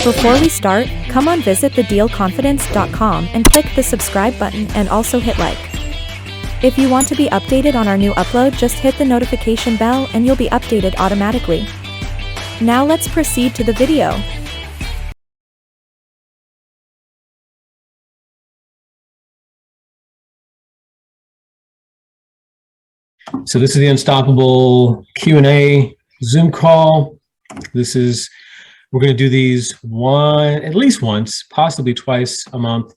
Before we start, come on visit thedealconfidence.com and click the subscribe button and also hit like. If you want to be updated on our new upload, just hit the notification bell and you'll be updated automatically. Now let's proceed to the video. So this is the Unstoppable Q&A Zoom call. We're going to do these at least once, possibly twice a month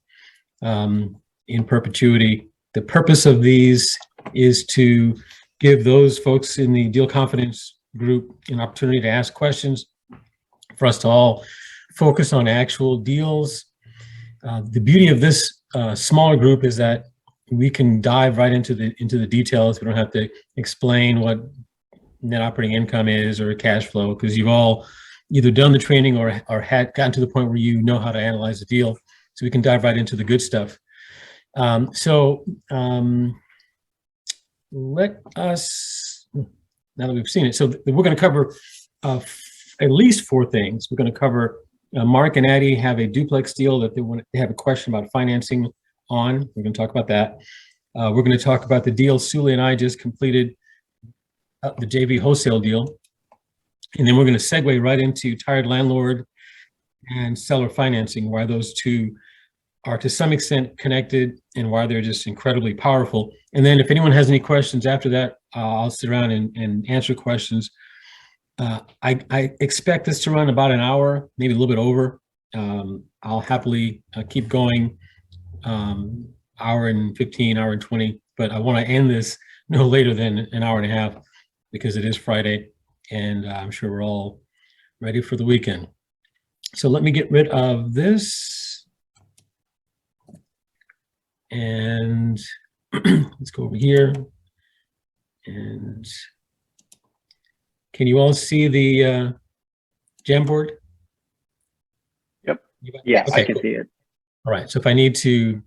in perpetuity. The purpose of these is to give those folks in the Deal Confidence group an opportunity to ask questions, for us to all focus on actual deals. The beauty of this smaller group is that we can dive right into the details. We don't have to explain what net operating income is or cash flow, because you've all either done the training or had gotten to the point where you know how to analyze the deal. So we can dive right into the good stuff. Let us, now that we've seen it, so we're going to cover at least 4 things. We're going to cover Marc and Addie have a duplex deal that they have a question about financing on. We're going to talk about that. We're going to talk about the deal Sully and I just completed, the JV wholesale deal. And then we're going to segue right into tired landlord and seller financing, why those two are to some extent connected and why they're just incredibly powerful. And then if anyone has any questions after that, I'll sit around and answer questions. I expect this to run about an hour, maybe a little bit over. I'll happily keep going. Hour and 15, hour and 20, but I want to end this no later than an hour and a half because it is Friday and I'm sure we're all ready for the weekend. So let me get rid of this and let's go over here. And can you all see the Jamboard? Yep. Yes, okay, I can see it. All right, so if I need to,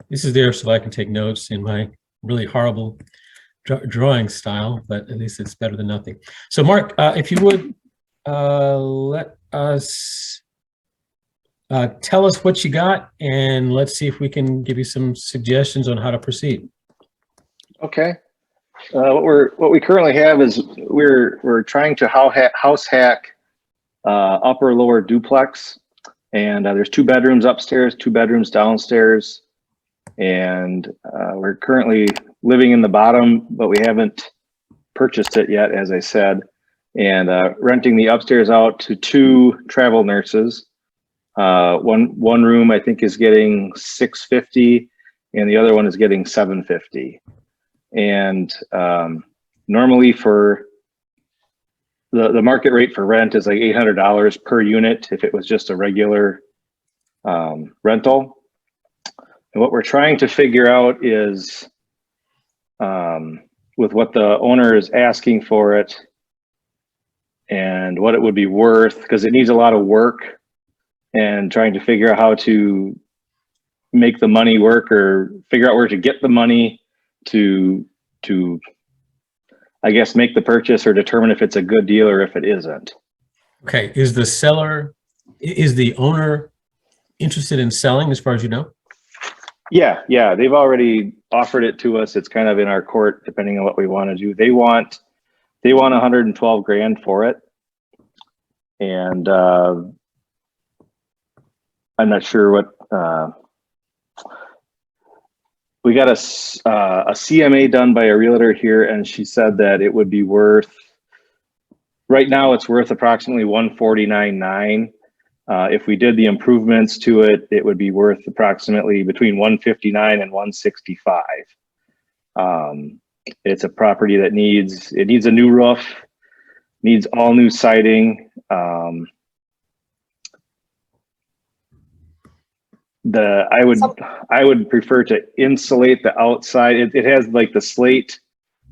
this is there so I can take notes in my really horrible drawing style, but at least it's better than nothing. So Marc, if you would let us, tell us what you got and let's see if we can give you some suggestions on how to proceed. Okay. What we currently have is we're trying to house hack upper lower duplex. And there's 2 bedrooms upstairs, 2 bedrooms downstairs. And we're currently living in the bottom, but we haven't purchased it yet, as I said. And renting the upstairs out to 2 travel nurses. One room I think is getting $650 and the other one is getting $750. And normally for the market rate for rent is like $800 per unit if it was just a regular rental. And what we're trying to figure out is with what the owner is asking for it and what it would be worth, because it needs a lot of work, and trying to figure out how to make the money work or figure out where to get the money to I guess make the purchase or determine if it's a good deal or if it isn't. Okay, is the owner interested in selling as far as you know? Yeah, they've already offered it to us. It's kind of in our court depending on what we want to do. They want 112 grand for it. And I'm not sure what we got a CMA done by a realtor here, and she said that it would be worth, right now it's worth approximately 149.9. If we did the improvements to it, it would be worth approximately between 159 and 165. It's a property that needs a new roof, needs all new siding. I would prefer to insulate the outside. It has like the slate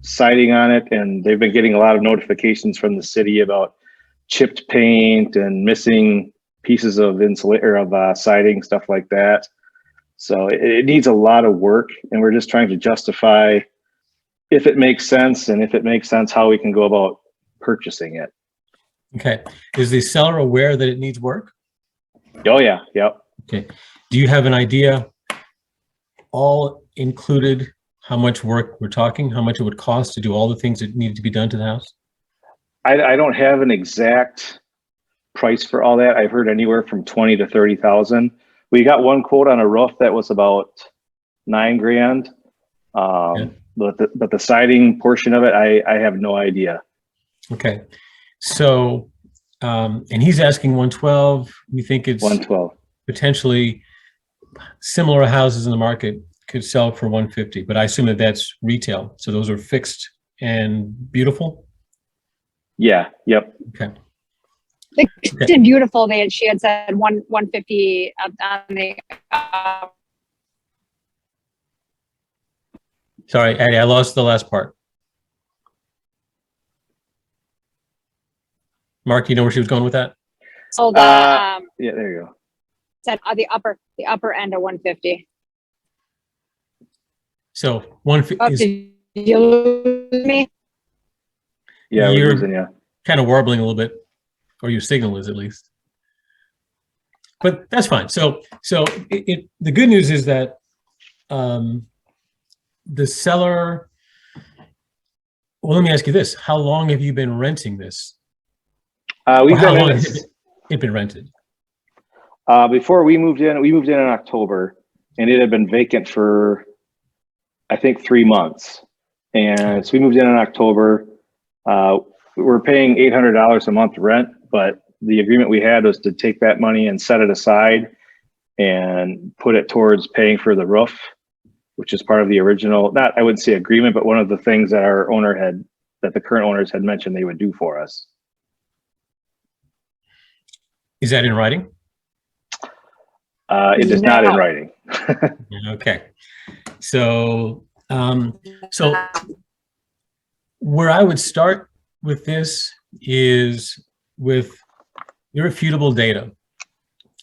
siding on it, and they've been getting a lot of notifications from the city about chipped paint and missing pieces of siding, stuff like that. So it needs a lot of work, and we're just trying to justify if it makes sense, and if it makes sense, how we can go about purchasing it. Okay. Is the seller aware that it needs work? Oh yeah, yep. Okay. Do you have an idea, all included, how much work we're talking, how much it would cost to do all the things that needed to be done to the house? I don't have an exact price for all that. I've heard anywhere from 20 to 30,000. We got one quote on a roof that was about $9,000. Yeah. But the siding portion of it, I have no idea. Okay. So, and he's asking 112. We think it's 112. potentially similar houses in the market could sell for 150, but I assume that that's retail. So those are fixed and beautiful. Yeah. Yep. Okay. Fixed and beautiful. She had said 150 on the. Sorry, Addie, I lost the last part. Mark, you know where she was going with that? So the Yeah, there you go. said the upper end of 150. So 150 is Did you lose me? Yeah, You're- we're losing you. kind of warbling a little bit, or your signal is at least. But that's fine. So the good news is that the seller. Well, let me ask you this: how long have you been renting this? We've Or how been long in has it been rented? before we moved in October, and it had been vacant for, I think, 3 months. And so we moved in October. We're paying $800 a month rent, but the agreement we had was to take that money and set it aside and put it towards paying for the roof, which is part of the original, not, I wouldn't say agreement, but one of the things that that the current owners had mentioned they would do for us. Is that in writing? It is not in No. writing. Okay. So where I would start with this is with irrefutable data.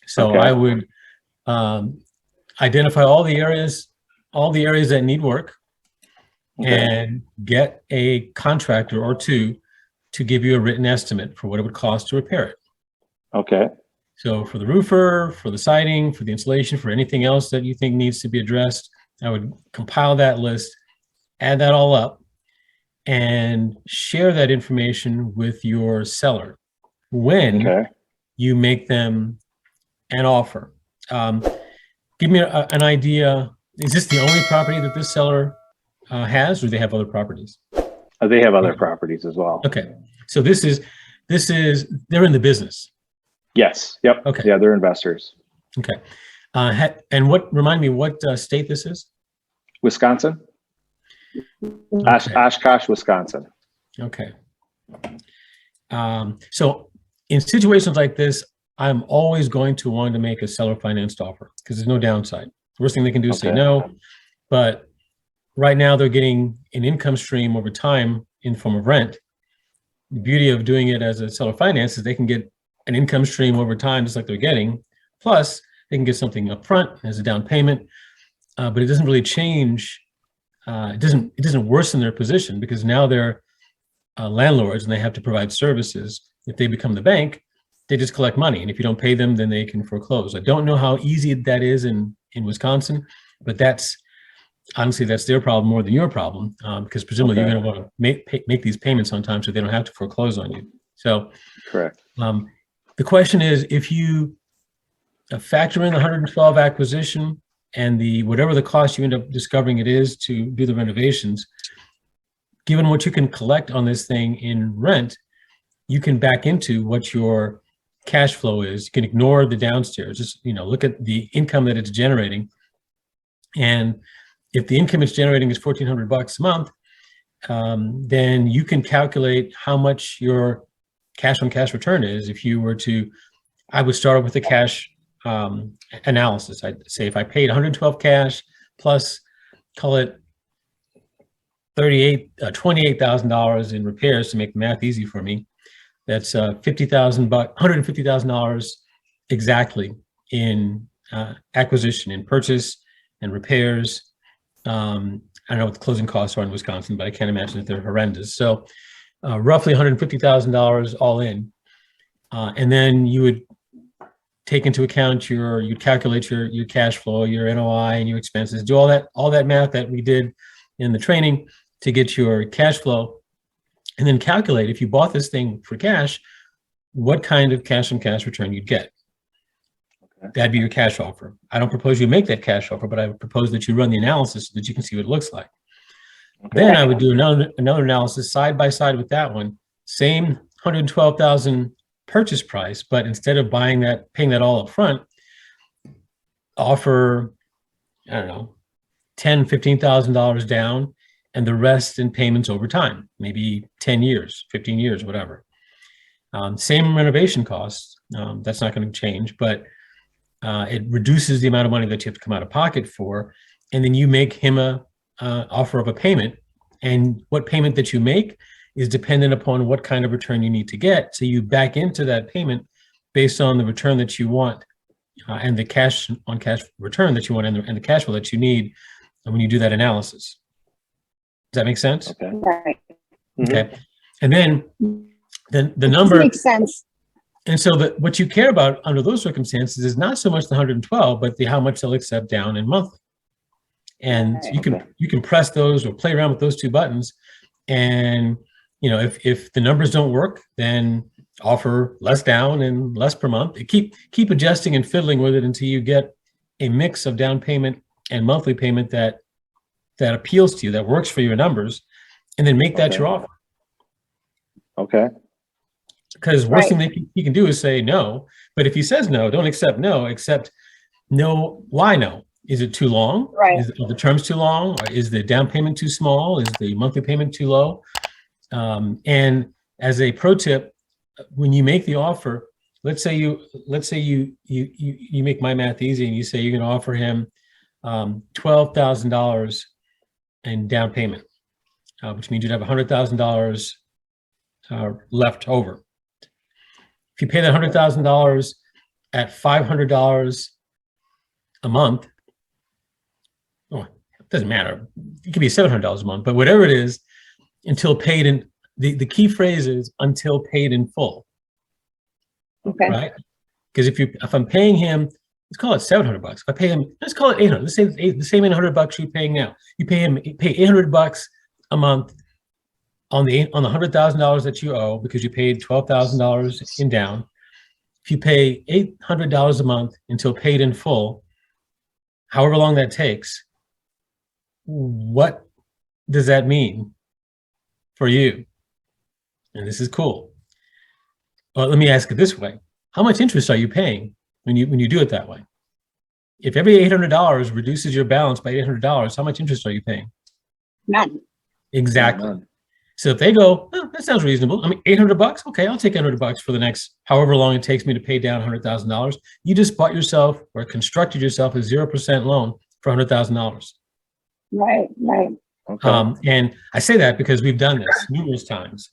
So Okay. I would identify all the areas that need work, Okay. and get a contractor or two to give you a written estimate for what it would cost to repair it. Okay. So for the roofer, for the siding, for the insulation, for anything else that you think needs to be addressed, I would compile that list, add that all up, and share that information with your seller when Okay. you make them an offer. Give me an idea. Is this the only property that this seller has, or do they have other properties? They have other properties as well. Okay, so this is they're in the business. Yes. Yep. Okay. Yeah, they're investors. Okay, and remind me what state this is? Wisconsin, Okay. Oshkosh, Wisconsin. Okay. So in situations like this, I'm always going to want to make a seller financed offer because there's no downside. The worst thing they can do is say Okay. no, but right now they're getting an income stream over time in the form of rent. The beauty of doing it as a seller finance is they can get an income stream over time, just like they're getting. Plus, they can get something upfront as a down payment, but it doesn't really change. It doesn't worsen their position because now they're landlords and they have to provide services. If they become the bank, they just collect money, and if you don't pay them, then they can foreclose. I don't know how easy that is in Wisconsin, but that's honestly that's their problem more than your problem, because presumably Okay. you're going to want to make these payments on time so they don't have to foreclose on you. So Correct. the question is, if you factor in the 112 acquisition and the whatever the cost you end up discovering it is to do the renovations, given what you can collect on this thing in rent, you can back into what your cash flow is. You can ignore the downstairs. Just look at the income that it's generating, and if the income it's generating is $1,400 a month, then you can calculate how much your cash on cash return is. If you were to, I would start with a cash analysis. I'd say if I paid 112 cash plus, call it $28,000 in repairs to make the math easy for me, that's $150,000 exactly in acquisition, in purchase and repairs. I don't know what the closing costs are in Wisconsin, but I can't imagine that they're horrendous. So roughly $150,000 all in. And then you would take into account you calculate your cash flow, your NOI, and your expenses. Do all that math that we did in the training to get your cash flow, and then calculate if you bought this thing for cash, what kind of cash on cash return you'd get. Okay. That'd be your cash offer. I don't propose you make that cash offer, but I would propose that you run the analysis so that you can see what it looks like. Okay. Then I would do another analysis side by side with that one. Same 112,000 purchase price, but instead of paying that all up front, offer, I don't know, $10,000, $15,000 down, and the rest in payments over time, maybe 10 years, 15 years, whatever. Same renovation costs. That's not going to change, but it reduces the amount of money that you have to come out of pocket for. And then you make him a offer of a payment, and what payment that you make is dependent upon what kind of return you need to get. So you back into that payment based on the return that you want and the cash on cash return that you want and the cash flow that you need when you do that analysis. Does that make sense? Okay. Right. Okay. And then the number makes sense. And so what you care about under those circumstances is not so much the 112, but how much they'll accept down and monthly. And you can press those or play around with those two buttons. And if the numbers don't work, then offer less down and less per month. Keep adjusting and fiddling with it until you get a mix of down payment and monthly payment that appeals to you, that works for your numbers, and then make that your offer. Okay. Because worst thing that he can do is say no. But if he says no, don't accept no, accept no. Why no? Is it too long? Right. Are the terms too long? Or is the down payment too small? Is the monthly payment too low? And as a pro tip, when you make the offer, let's say you make my math easy and you say you're going to offer him $12,000 in down payment, which means you'd have $100,000 left over. If you pay that $100,000 at $500 a month, it doesn't matter. It could be $700 a month, but whatever it is, until paid in, the key phrase is until paid in full. Okay. Right? Because if I'm paying him, let's call it $700. If I pay him, let's call it $800. Let's say the same $800 you're paying now. You pay $800 a month on the $100,000 that you owe because you paid $12,000 in down. If you pay $800 a month until paid in full, however long that takes, what does that mean for you? And this is cool. Well, let me ask it this way. How much interest are you paying when you do it that way? If every $800 reduces your balance by $800, how much interest are you paying? None. Exactly. None. So if they go, oh, that sounds reasonable. I mean, $800, okay, I'll take $800 for the next however long it takes me to pay down $100,000. You just bought yourself or constructed yourself a 0% loan for $100,000. Right. Okay. And I say that because we've done this numerous times.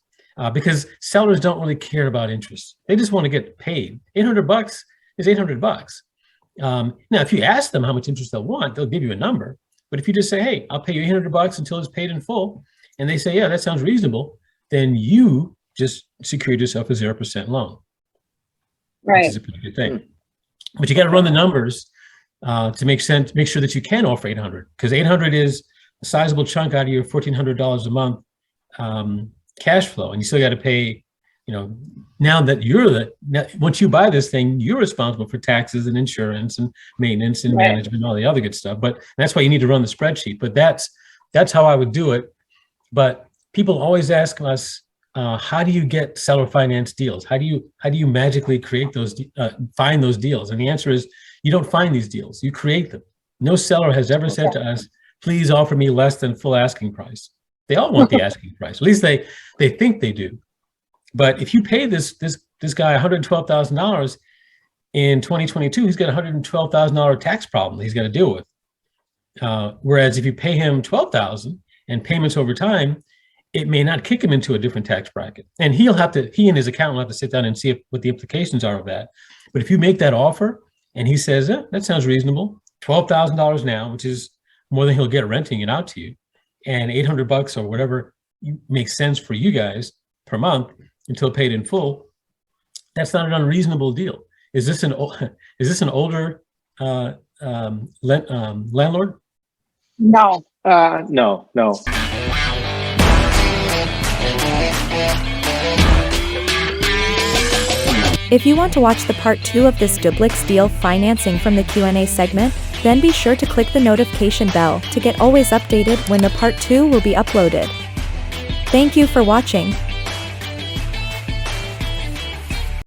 Because sellers don't really care about interest; they just want to get paid. $800 is $800. Now, if you ask them how much interest they'll want, they'll give you a number. But if you just say, "Hey, I'll pay you $800 until it's paid in full," and they say, "Yeah, that sounds reasonable," then you just secured yourself a 0% loan. Right. Which is a pretty good thing. But you got to run the numbers to make sure that you can offer $800, because $800 is a sizable chunk out of your $1,400 a month cash flow, and you still got to pay. Now that once you buy this thing, you're responsible for taxes and insurance and maintenance and management and all the other good stuff. But that's why you need to run the spreadsheet. But that's how I would do it. But people always ask us, how do you get seller finance deals? How do you magically create those, find those deals? And the answer is, you don't find these deals, you create them. No seller has ever said to us, please offer me less than full asking price. They all want the asking price. At least they think they do. But if you pay this guy $112,000 in 2022, he's got a $112,000 tax problem that he's got to deal with. Whereas if you pay him $12,000 and payments over time, it may not kick him into a different tax bracket. And he and his accountant will have to sit down and see what the implications are of that. But if you make that offer and he says, that sounds reasonable, $12,000 now, which is more than he'll get renting it out to you, and $800 or whatever makes sense for you guys per month until paid in full, that's not an unreasonable deal. Is this an older landlord? No. No. If you want to watch the part 2 of this duplex deal financing from the Q&A segment, then be sure to click the notification bell to get always updated when the part 2 will be uploaded. Thank you for watching.